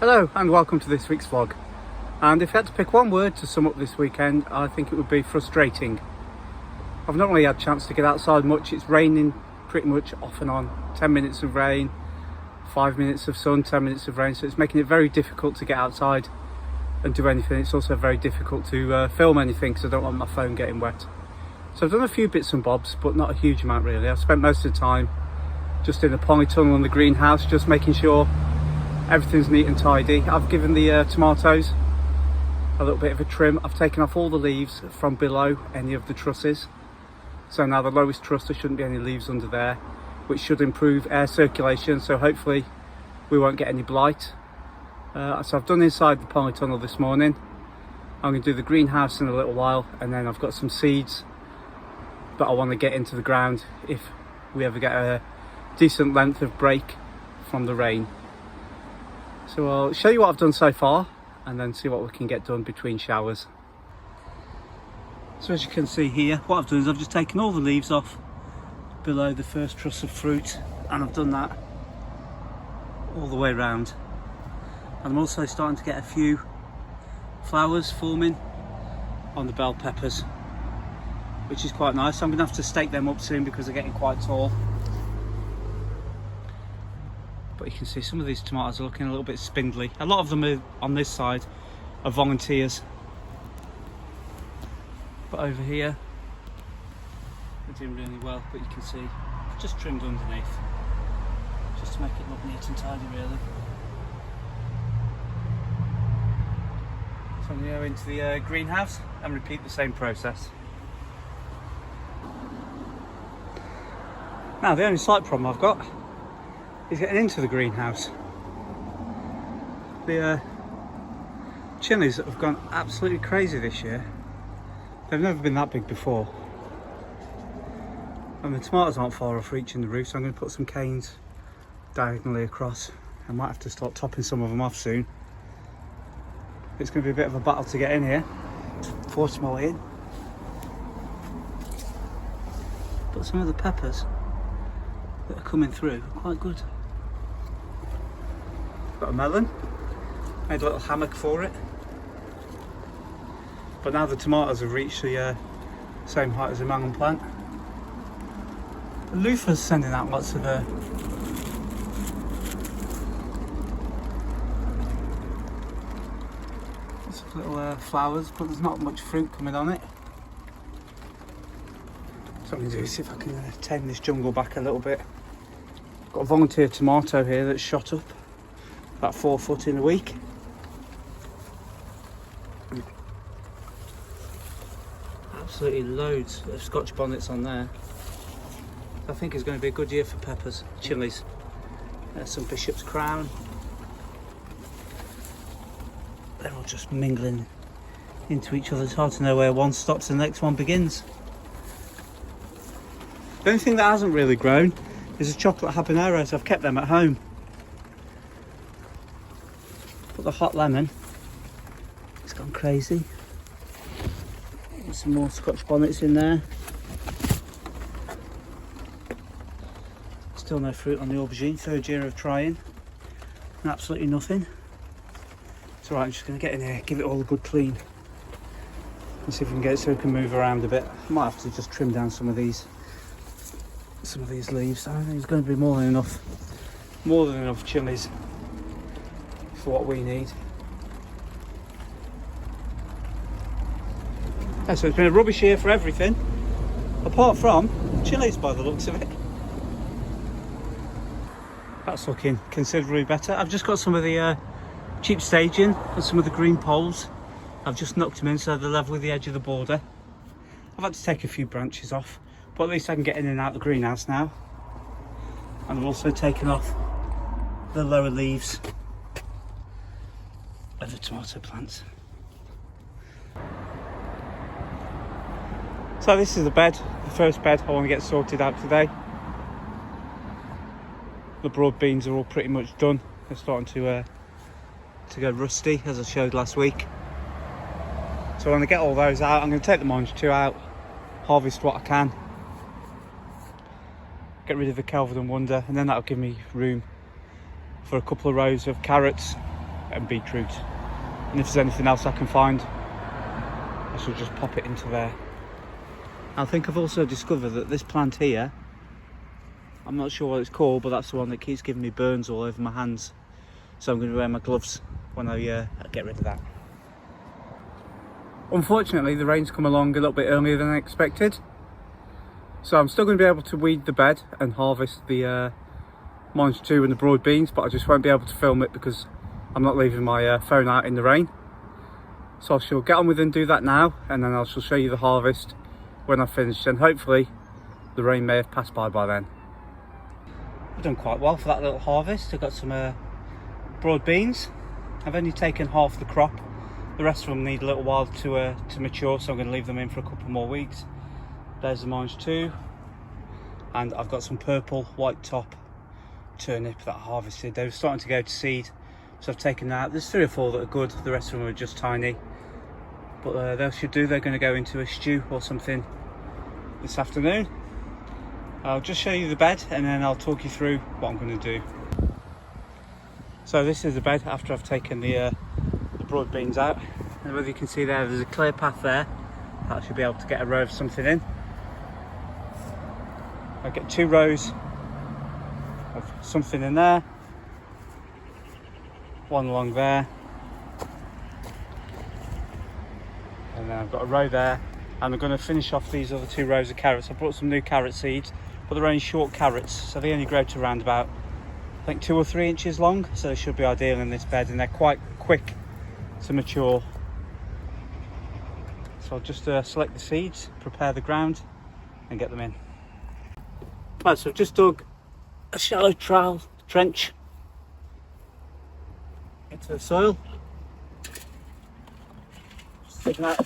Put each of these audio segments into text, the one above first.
Hello and welcome to this week's vlog. And if I had to pick one word to sum up this weekend, I think it would be frustrating. I've not really had a chance to get outside much. It's raining pretty much off and on. 10 minutes of rain, 5 minutes of sun, 10 minutes of rain. So it's making it very difficult to get outside and do anything. It's also very difficult to film anything because I don't want my phone getting wet. So I've done a few bits and bobs, but not a huge amount really. I've spent most of the time just in the polytunnel and the greenhouse, just making sure everything's neat and tidy. I've given the tomatoes a little bit of a trim. I've taken off all the leaves from below any of the trusses. So now the lowest truss, there shouldn't be any leaves under there, which should improve air circulation. So hopefully we won't get any blight. So I've done inside the polytunnel this morning. I'm going to do the greenhouse in a little while, and then I've got some seeds that I want to get into the ground if we ever get a decent length of break from the rain. So I'll show you what I've done so far and then see what we can get done between showers. So as you can see here, what I've done is I've just taken all the leaves off below the first truss of fruit, and I've done that all the way around. And I'm also starting to get a few flowers forming on the bell peppers, which is quite nice. I'm going to have to stake them up soon because they're getting quite tall. But you can see some of these tomatoes are looking a little bit spindly. A lot of them are, on this side, are volunteers. But over here, they're doing really well. But you can see, I've just trimmed underneath, just to make it look neat and tidy really. So I'm going to go into the greenhouse and repeat the same process. Now the only slight problem I've got is getting into the greenhouse. The chilies have gone absolutely crazy this year. They've never been that big before. And the tomatoes aren't far off reaching the roof, so I'm going to put some canes diagonally across. I might have to start topping some of them off soon. It's going to be a bit of a battle to get in here, force my way in. But some of the peppers that are coming through are quite good. Got a melon, made a little hammock for it. But now the tomatoes have reached the same height as the melon plant. The loofah's sending out lots of little flowers, but there's not much fruit coming on it. So I'm going to do is see if I can tame this jungle back a little bit. Got a volunteer tomato here that's shot up about 4 foot in a week. Absolutely loads of Scotch bonnets on there. I think it's going to be a good year for peppers, chilies. There's some Bishop's Crown. They're all just mingling into each other. It's hard to know where one stops and the next one begins. The only thing that hasn't really grown is the chocolate habaneros. I've kept them at home. Put the hot lemon. It's gone crazy. There's some more Scotch bonnets in there. Still no fruit on the aubergine. 3rd year of trying. And absolutely nothing. It's alright, I'm just going to get in here, give it all a good clean. And see if we can get it so we can move around a bit. I might have to just trim down some of these leaves. I think there's going to be more than enough chilies for what we need. Yeah, so it's been a rubbish year for everything, apart from chilies by the looks of it. That's looking considerably better. I've just got some of the cheap staging and some of the green poles. I've just knocked them in so they're level with the edge of the border. I've had to take a few branches off, but at least I can get in and out the greenhouse now. And I've also taken off the lower leaves of the tomato plants. So this is the bed, the first bed I want to get sorted out today. The broad beans are all pretty much done. They're starting to go rusty, as I showed last week. So when I get all those out, I'm going to take the mange 2 out, harvest what I can, get rid of the Kelvin and Wonder, and then that'll give me room for a couple of rows of carrots and beetroot. And if there's anything else I can find, I shall just pop it into there. I think I've also discovered that this plant here, I'm not sure what it's called, but that's the one that keeps giving me burns all over my hands. So I'm going to wear my gloves when I get rid of that. Unfortunately, the rain's come along a little bit earlier than I expected. So I'm still going to be able to weed the bed and harvest the Mange 2 and the broad beans, but I just won't be able to film it because I'm not leaving my phone out in the rain. So I shall get on with and do that now, and then I shall show you the harvest when I've finished, and hopefully the rain may have passed by then. I've done quite well for that little harvest. I've got some broad beans. I've only taken half the crop. The rest of them need a little while to mature, so I'm going to leave them in for a couple more weeks. There's the Mange 2, and I've got some purple white top turnip that I harvested. They were starting to go to seed, so I've taken that. There's 3 or 4 that are good, the rest of them are just tiny, but they should do. They're going to go into a stew or something this afternoon. I'll just show you the bed and then I'll talk you through what I'm going to do. So this is the bed after I've taken the broad beans out, and whether you can see there's a clear path there. I should be able to get a row of something in. I get 2 rows of something in there, 1 along there, and then I've got a row there, and I'm going to finish off these other 2 rows of carrots. I brought some new carrot seeds, but they're only short carrots, so they only grow to around about, I think, 2 or 3 inches long, so they should be ideal in this bed, and they're quite quick to mature. So I'll just select the seeds, prepare the ground, and get them in. Right, so I've just dug a shallow trench into the soil. Just taking out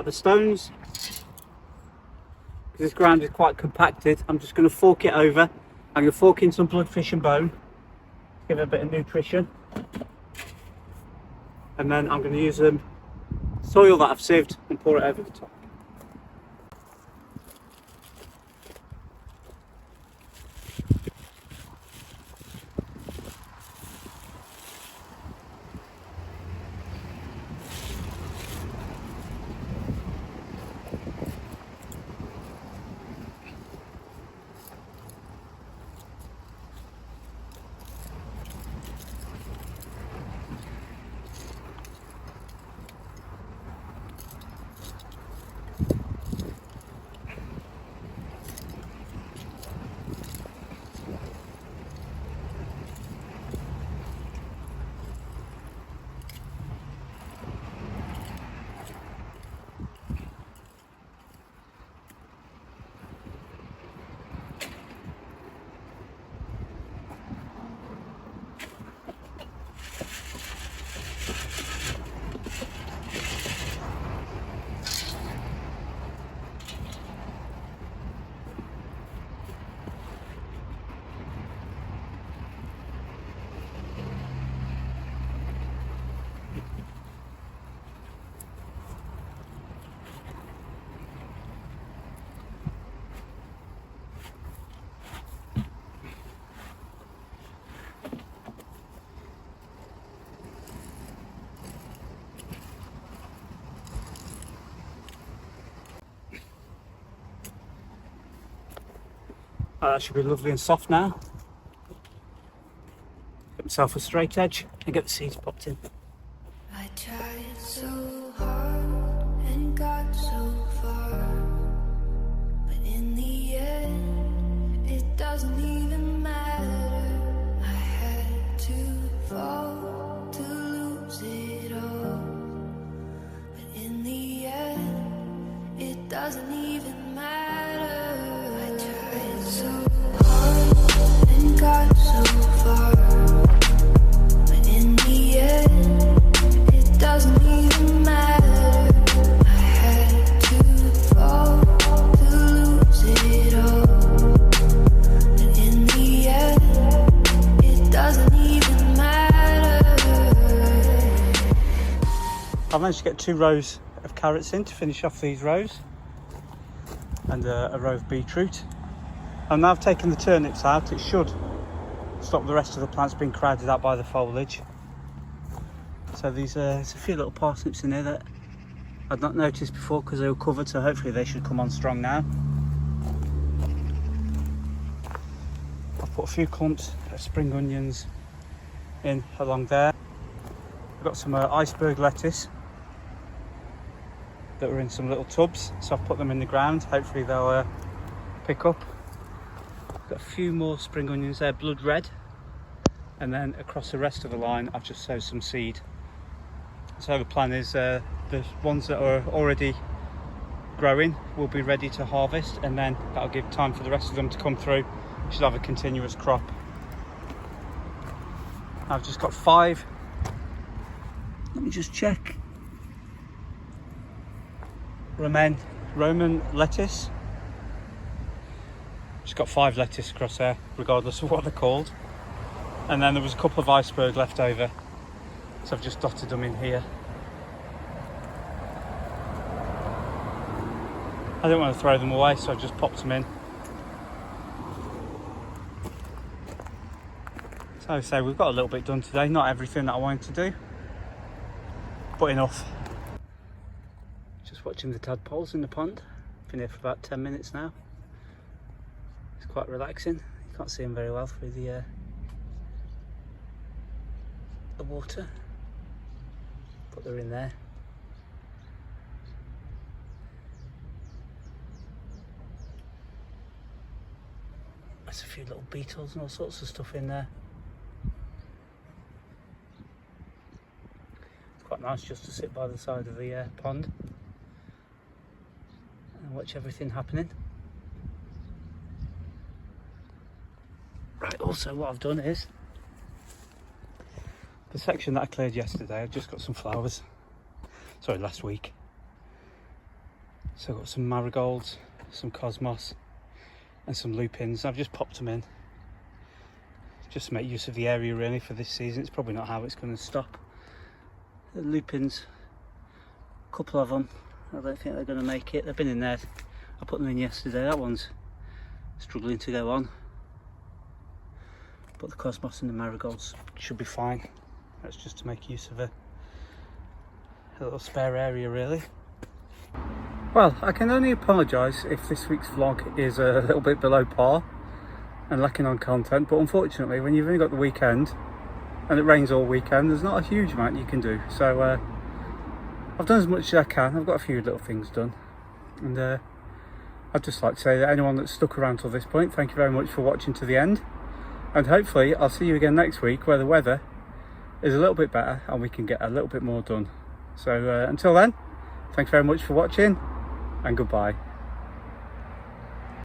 the stones. Because this ground is quite compacted, I'm just going to fork it over. I'm going to fork in some bloodfish and bone, give it a bit of nutrition. And then I'm going to use soil that I've sieved and pour it over the top. That should be lovely and soft now. Get myself a straight edge and get the seeds popped in. I tried so hard and got so far, but in the end it doesn't even matter. I had to fall to lose it all, but in the end it doesn't even matter. I tried so hard and got so far, but in the end it doesn't even matter. I had to fall to lose it all, but in the end it doesn't even matter. I managed to get 2 rows of carrots in to finish off these rows, and a row of beetroot. And now I've taken the turnips out, it should stop the rest of the plants being crowded out by the foliage. So there's a few little parsnips in there that I'd not noticed before because they were covered, so hopefully they should come on strong now. I've put a few clumps of spring onions in along there. I've got some iceberg lettuce that were in some little tubs, so I've put them in the ground. Hopefully they'll pick up. I've got a few more spring onions there, blood red, and then across the rest of the line I've just sowed some seed. So the plan is the ones that are already growing will be ready to harvest, and then that'll give time for the rest of them to come through. Should have a continuous crop. I've just got 5. Let me just check. Roman lettuce. Just got 5 lettuce across there, regardless of what they're called. And then there was a couple of iceberg left over, so I've just dotted them in here. I didn't want to throw them away, so I just popped them in. So we've got a little bit done today. Not everything that I wanted to do, but enough. Just watching the tadpoles in the pond. Been here for about 10 minutes now. It's quite relaxing. You can't see them very well through the water, but they're in there. There's a few little beetles and all sorts of stuff in there. It's quite nice just to sit by the side of the pond and watch everything happening. Right, also what I've done is the section that I cleared yesterday, I've just got some flowers. Sorry, last week. So I've got some marigolds, some cosmos and some lupins. I've just popped them in just to make use of the area really for this season. It's probably not how it's going to stop. The lupins, a couple of them, I don't think they're going to make it. They've been in there. I put them in yesterday. That one's struggling to go on, but the cosmos and the marigolds should be fine. That's just to make use of a little spare area really. Well, I can only apologise if this week's vlog is a little bit below par and lacking on content, but unfortunately when you've only got the weekend and it rains all weekend, there's not a huge amount you can do. So I've done as much as I can. I've got a few little things done, and I'd just like to say that anyone that's stuck around till this point, thank you very much for watching to the end, and hopefully I'll see you again next week where the weather is a little bit better and we can get a little bit more done. So until then, thanks very much for watching and goodbye.